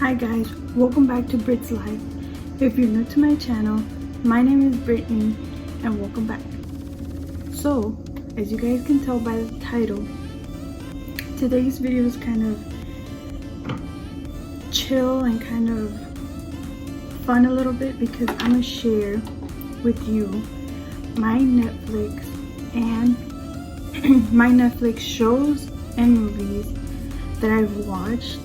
Hi guys, welcome back to BRITT'S Life. If you're new to my channel, my name is Brittany and welcome back. So, as you guys can tell by the title, today's video is kind of chill and kind of fun a little bit because I'm going to share with you my Netflix and my Netflix shows and movies that I've watched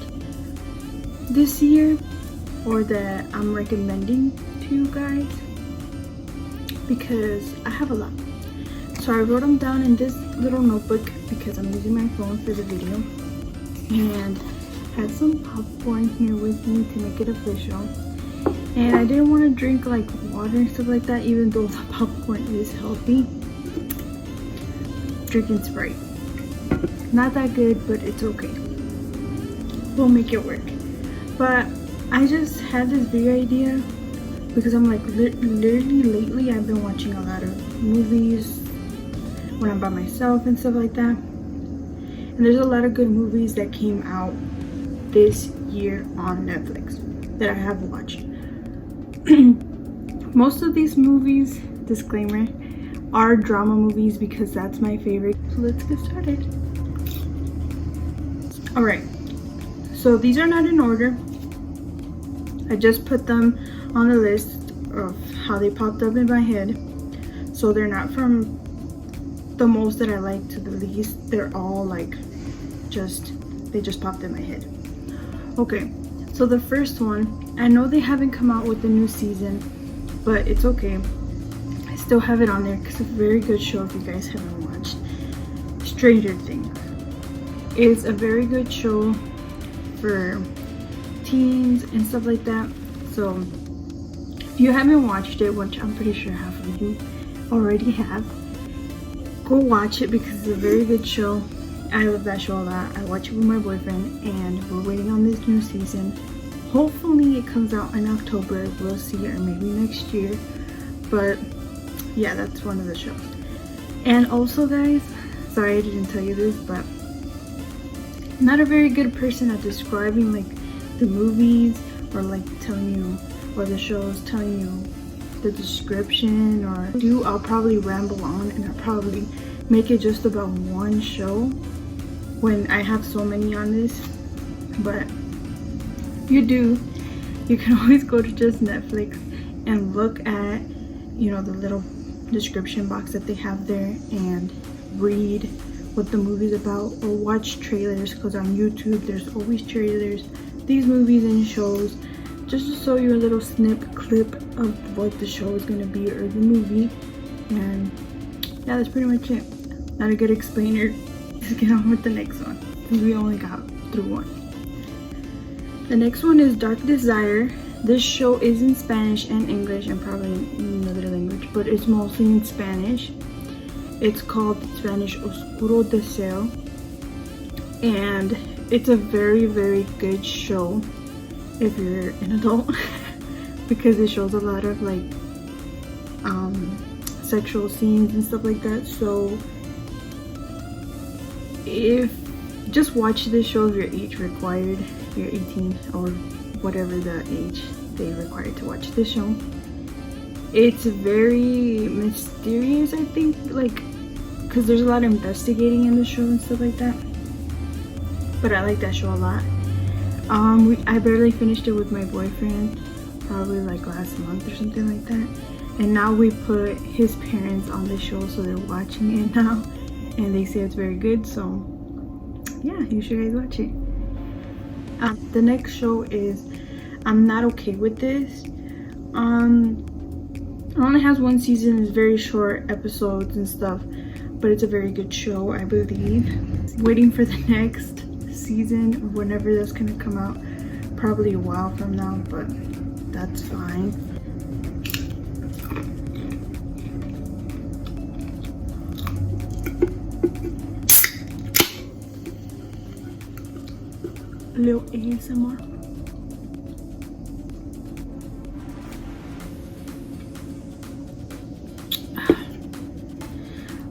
this year or that I'm recommending to you guys because I have a lot. So I wrote them down in this little notebook because I'm using my phone for the video, and had some popcorn here with me to make it official. And I didn't want to drink like water and stuff like that, even though the popcorn is healthy. Drinking Sprite, not that good, but it's okay, we'll make it work. But I just had this video idea because I'm like literally lately I've been watching a lot of movies when I'm by myself and stuff like that, and there's a lot of good movies that came out this year on Netflix that I have watched. Most of these movies, disclaimer, are drama movies because that's my favorite. So let's get started. Alright, so these are not in order. I just put them on the list of how they popped up in my head. So they're not from the most that I like to the least. They're all like they just popped in my head. Okay, so the first one, I know they haven't come out with the new season, but it's okay. I still have it on there because it's a very good show if you guys haven't watched. Stranger Things is a very good show for teens and stuff like that. So if you haven't watched it, which I'm pretty sure half of you already have, go watch it because it's a very good show. I love that show a lot. I watch it with my boyfriend and we're waiting on this new season. Hopefully it comes out in October, we'll see, or maybe next year. But yeah, that's one of the shows. And also guys, sorry I didn't tell you this, but I'm not a very good person at describing like the movies or like telling you, or the shows, telling you the description, or I'll probably ramble on and I'll probably make it just about one show when I have so many on this. But you can always go to just Netflix and look at, you know, the little description box that they have there and read what the movie's about, or watch trailers, because on YouTube there's always trailers, these movies and shows, just to show you a little clip of what the show is going to be or the movie. And yeah, that's pretty much it. Not a good explainer. Let's get on with the next one because we only got through one. The next one is Dark Desire. This show is in Spanish and English and probably another language, but it's mostly in Spanish. It's called Spanish Oscuro Deseo, and it's a very, very good show if you're an adult because it shows a lot of like sexual scenes and stuff like that. So just watch this show if your age required, if you're 18 or whatever the age they require to watch this show. It's very mysterious, I think, like, because there's a lot of investigating in the show and stuff like that. But I like that show a lot. I barely finished it with my boyfriend, probably like last month or something like that. And now we put his parents on the show, so they're watching it now, and they say it's very good. So yeah, you should guys watch it. The next show is I'm Not Okay With This. It only has one season, it's very short episodes and stuff, but it's a very good show, I believe. Waiting for the next season or whenever that's gonna come out, probably a while from now, but that's fine. A little ASMR.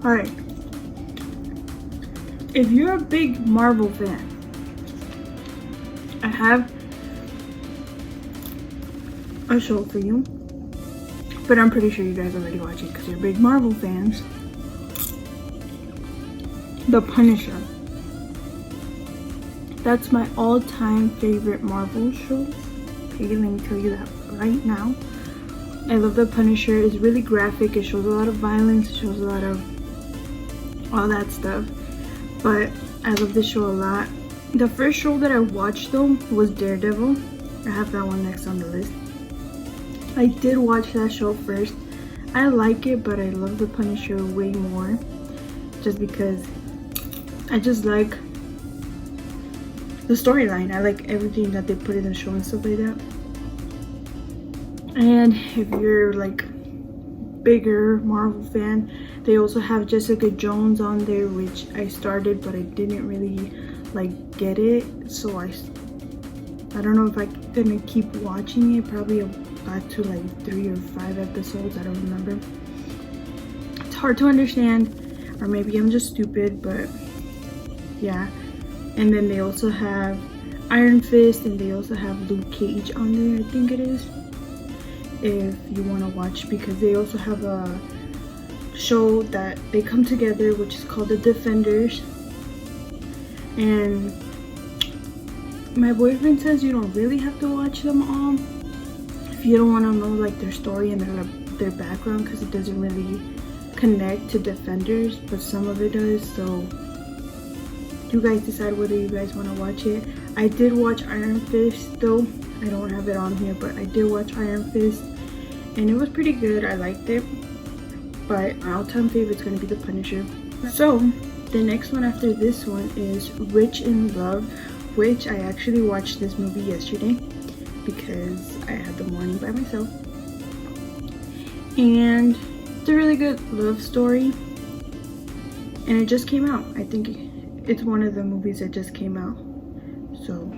Alright, if you're a big Marvel fan, I have a show for you, but I'm pretty sure you guys already watch it because you're big Marvel fans. The Punisher. That's my all-time favorite Marvel show. Okay, let me tell you that right now. I love The Punisher. It's really graphic. It shows a lot of violence. It shows a lot of all that stuff. But I love this show a lot. The first show that I watched though was Daredevil. I have that one next on the list. I did watch that show first. I like it, but I love The Punisher way more. Just because I just like the storyline. I like everything that they put in the show and stuff like that. And if you're like bigger Marvel fan, they also have Jessica Jones on there, which I started but I didn't really like get it, so I don't know if I'm gonna keep watching it. Probably got to like 3 or 5 episodes, I don't remember. It's hard to understand, or maybe I'm just stupid, but yeah. And then they also have Iron Fist, and they also have Luke Cage on there, I think it is, if you want to watch, because they also have a show that they come together which is called The Defenders. And my boyfriend says you don't really have to watch them all if you don't want to know like their story and their background, because it doesn't really connect to Defenders, but some of it does. So you guys decide whether you guys want to watch it. I did watch Iron Fist though. I don't have it on here, but I did watch Iron Fist and it was pretty good. I liked it, but my all-time favorite is going to be The Punisher. So the next one after this one is Rich in Love, which I actually watched this movie yesterday because I had the morning by myself. And it's a really good love story, and it just came out. I think it's one of the movies that just came out, so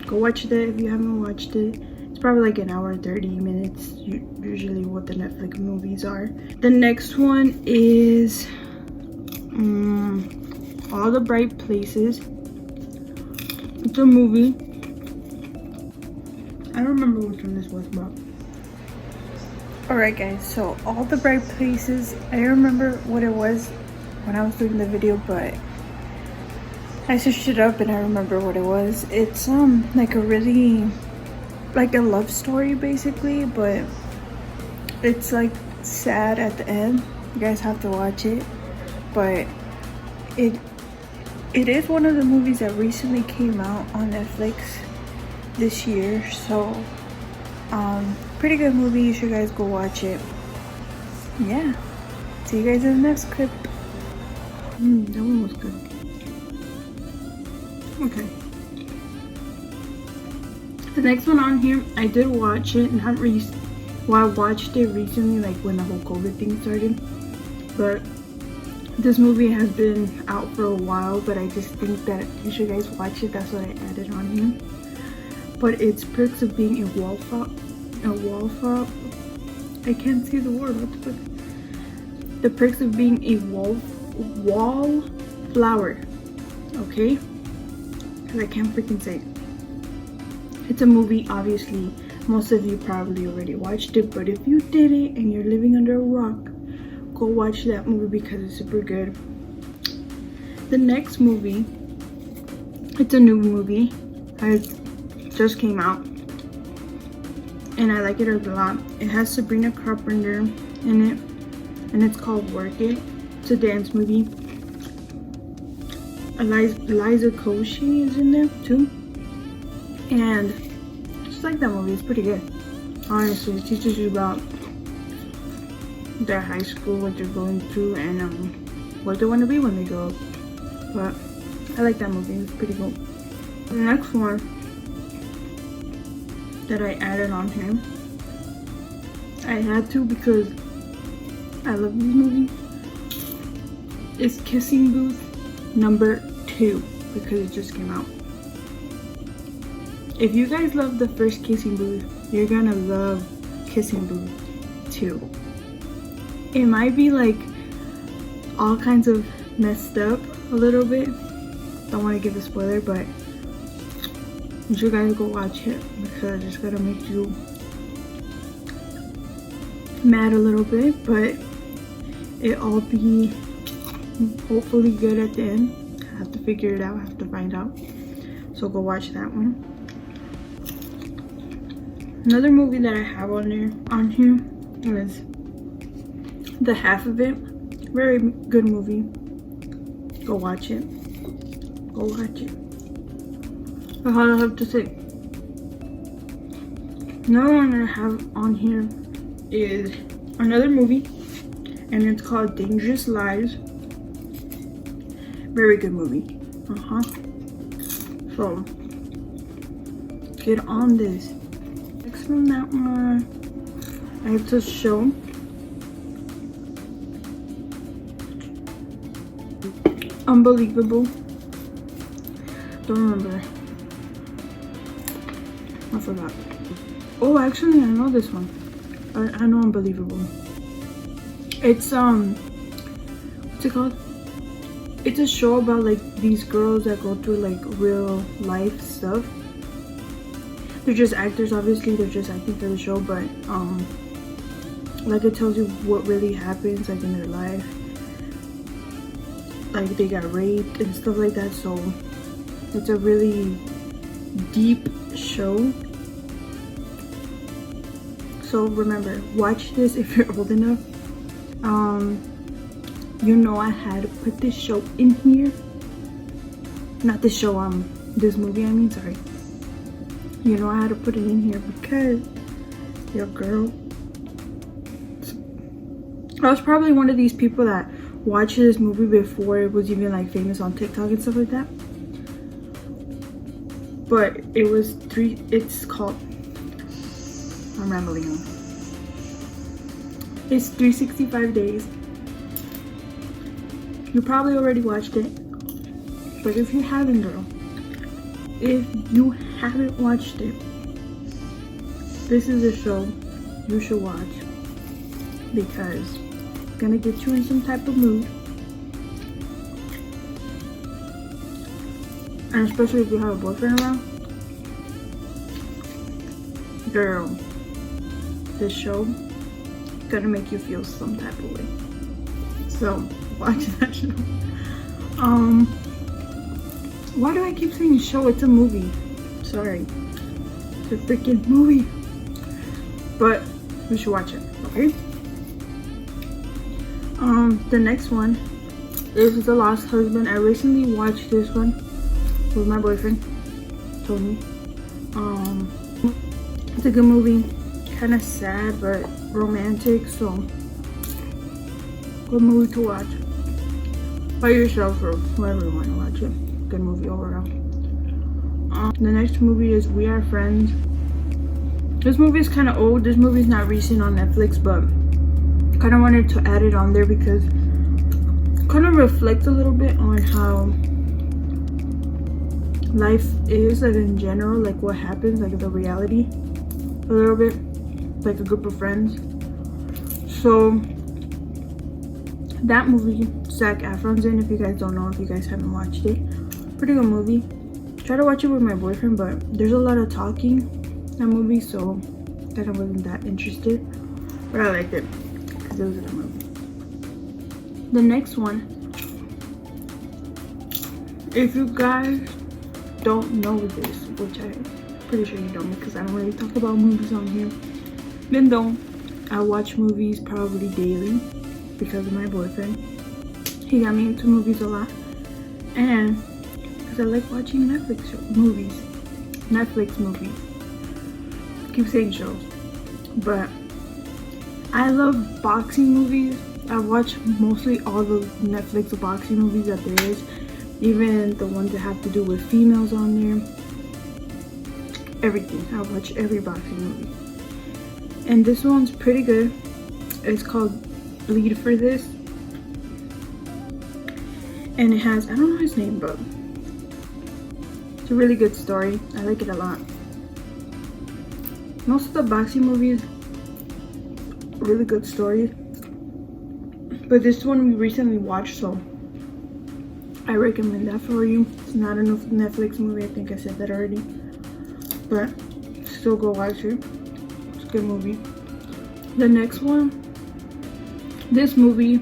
go watch it if you haven't watched it. It's probably like an hour 30 minutes, usually what the Netflix movies are. The next one is All the Bright Places. It's a movie. I don't remember which one this was, but alright guys, so All the Bright Places, I remember what it was when I was doing the video, but I searched it up and I remember what it was. It's like a really like a love story basically, but it's like sad at the end. You guys have to watch it. But it is one of the movies that recently came out on Netflix this year, so pretty good movie. You should guys go watch it. Yeah, see you guys in the next clip. That one was good. Okay, the next one on here, I did watch it, I watched it recently, like when the whole COVID thing started, but this movie has been out for a while, but I just think that you should guys watch it. That's what I added on here. But it's Perks of Being a Wallflower. I can't see the word. What the fuck? The Perks of Being a Wallflower. Okay? Because I can't freaking say it. It's a movie, obviously. Most of you probably already watched it, but if you didn't and you're living under a rock, go watch that movie because it's super good. The next movie, it's a new movie. It just came out and I like it a lot. It has Sabrina Carpenter in it and it's called Work It. It's a dance movie. Eliza Koshy is in there too, and I just like that movie. It's pretty good, honestly. It teaches you about their high school, what they're going through, and what they want to be when they grow up. But I like that movie. It's pretty cool. The next one that I added on here, I had to because I love this movie, is Kissing Booth number 2 because it just came out. If you guys love the first Kissing Booth, you're gonna love Kissing Booth 2. It might be like all kinds of messed up a little bit. Don't want to give a spoiler, but you should guys go watch it because it's gonna make you mad a little bit, but it all be hopefully good at the end. I have to figure it out, I have to find out. So go watch that one. Another movie that I have on here is The Half of It. Very good movie. Go watch it. Go watch it. That's all I have to say. Another one that I have on here is another movie, and it's called Dangerous Lives. Very good movie. So get on this. Next from that one, I have to show Unbelievable. Don't remember. I forgot. Oh, actually, I know this one. I know Unbelievable. It's what's it called? It's a show about like these girls that go through like real life stuff. They're just actors, obviously. They're just acting for the show, but like it tells you what really happens like in their life. Like they got raped and stuff like that. So it's a really deep show. So remember, watch this if you're old enough. You know I had to put this show in here. Not this show, this movie, I mean, sorry. You know I had to put it in here because your girl. I was probably one of these people that watched this movie before it was even like famous on TikTok and stuff like that. But it's called, I'm rambling on. It's 365 Days. You probably already watched it, but if you haven't, girl, if you haven't watched it, this is a show you should watch because it's gonna get you in some type of mood, and especially if you have a boyfriend around. Girl, this show is gonna make you feel some type of way. So watch that show. Why do I keep saying show? It's a movie. Sorry. It's a freaking movie. But you should watch it, okay? The next one is The Lost Husband. I recently watched this one with my boyfriend, Tony. It's a good movie. Kind of sad, but romantic, so good movie to watch by yourself or whoever you want to watch it. Good movie overall. The next movie is We Are Friends. This movie is kind of old. This movie is not recent on Netflix, but kind of wanted to add it on there because it kind of reflects a little bit on how life is, like in general, like what happens, like the reality a little bit, like a group of friends. So that movie, Zac Efron's in. If you guys don't know, if you guys haven't watched it, pretty good movie. Try to watch it with my boyfriend, but there's a lot of talking in that movie, so kind of wasn't that interested, but I liked it because it was a good movie. The next one, if you guys don't know this, which I'm pretty sure you don't because I don't really talk about movies on here, even though I watch movies probably daily because of my boyfriend. He got me into movies a lot, and because I like watching Netflix movies. I keep saying shows, but I love boxing movies. I watch mostly all the Netflix boxing movies that there is, even the ones that have to do with females on there. Everything. I watch every boxing movie, and this one's pretty good. It's called Bleed for This, and it has, I don't know his name, but it's a really good story. I like it a lot. Most of the boxing movies, really good stories, but this one we recently watched, so I recommend that for you. It's not a Netflix movie, I think I said that already, but still go watch it. It's a good movie. The next one, this movie,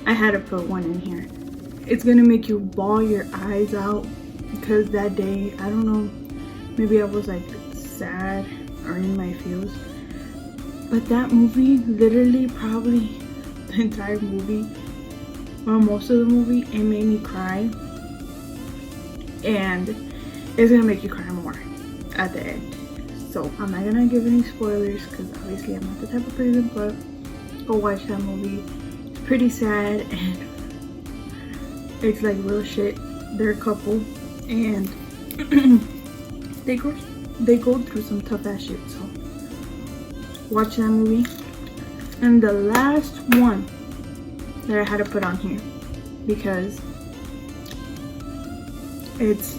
I had to put one in here. It's gonna make you bawl your eyes out, because that day, I don't know, maybe I was like sad or in my feels, but that movie, literally probably the entire movie, or most of the movie, it made me cry, and it's gonna make you cry more at the end. So I'm not gonna give any spoilers, because obviously I'm not the type of person, but go watch that movie. It's pretty sad, and it's like real shit. They're a couple, and they go through some tough ass shit. So watch that movie. And the last one that I had to put on here, because it's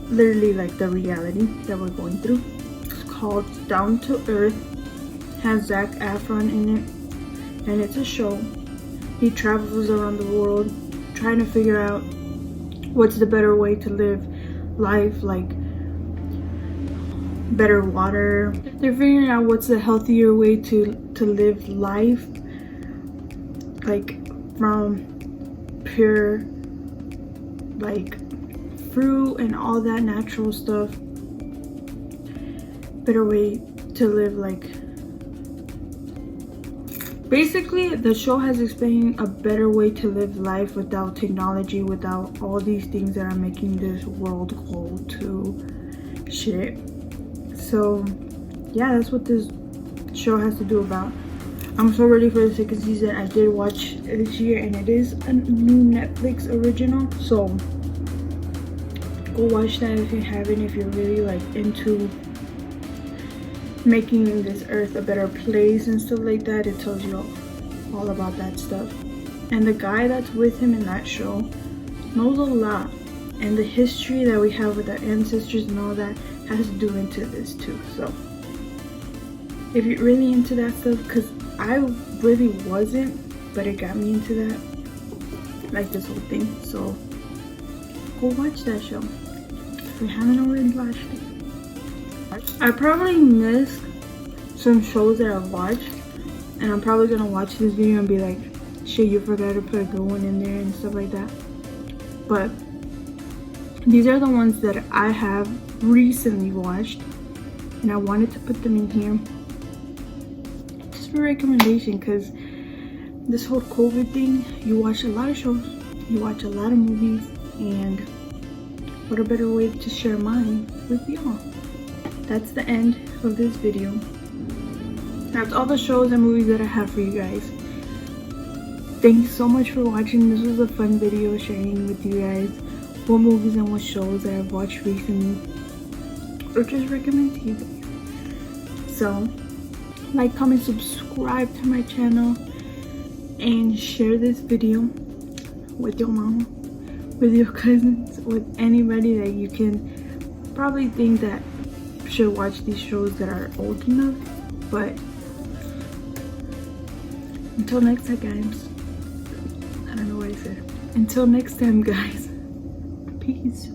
literally like the reality that we're going through. It's called Down to Earth. Has Zac Efron in it, and it's a show. He travels around the world trying to figure out what's the better way to live life, like better water. They're figuring out what's the healthier way to live life, like from pure like fruit and all that natural stuff. Better way to live, like basically the show has explained a better way to live life without technology, without all these things that are making this world go to shit. So yeah, that's what this show has to do about. I'm so ready for the second season. I did watch this year, and it is a new Netflix original, so go watch that if you haven't, if you're really like into making this earth a better place and stuff like that. It tells you all about that stuff, and the guy that's with him in that show knows a lot, and the history that we have with our ancestors and all that has to do into this too. So if you're really into that stuff, because I really wasn't, but it got me into that, like this whole thing. So go watch that show if you haven't already watched it. I probably missed some shows that I've watched, and I'm probably gonna watch this video and be like, shit, you forgot to put a good one in there and stuff like that. But these are the ones that I have recently watched, and I wanted to put them in here just for recommendation, because this whole COVID thing, you watch a lot of shows, you watch a lot of movies, and what a better way to share mine with y'all. That's the end of this video. That's all the shows and movies that I have for you guys. Thank you so much for watching. This was a fun video sharing with you guys what movies and what shows that I've watched recently, or just recommend to you guys. So like, comment, subscribe to my channel, and share this video with your mama, with your cousins, with anybody that you can probably think that should watch these shows that are old enough. But until next time, guys, I don't know what I said. Until next time, guys, peace.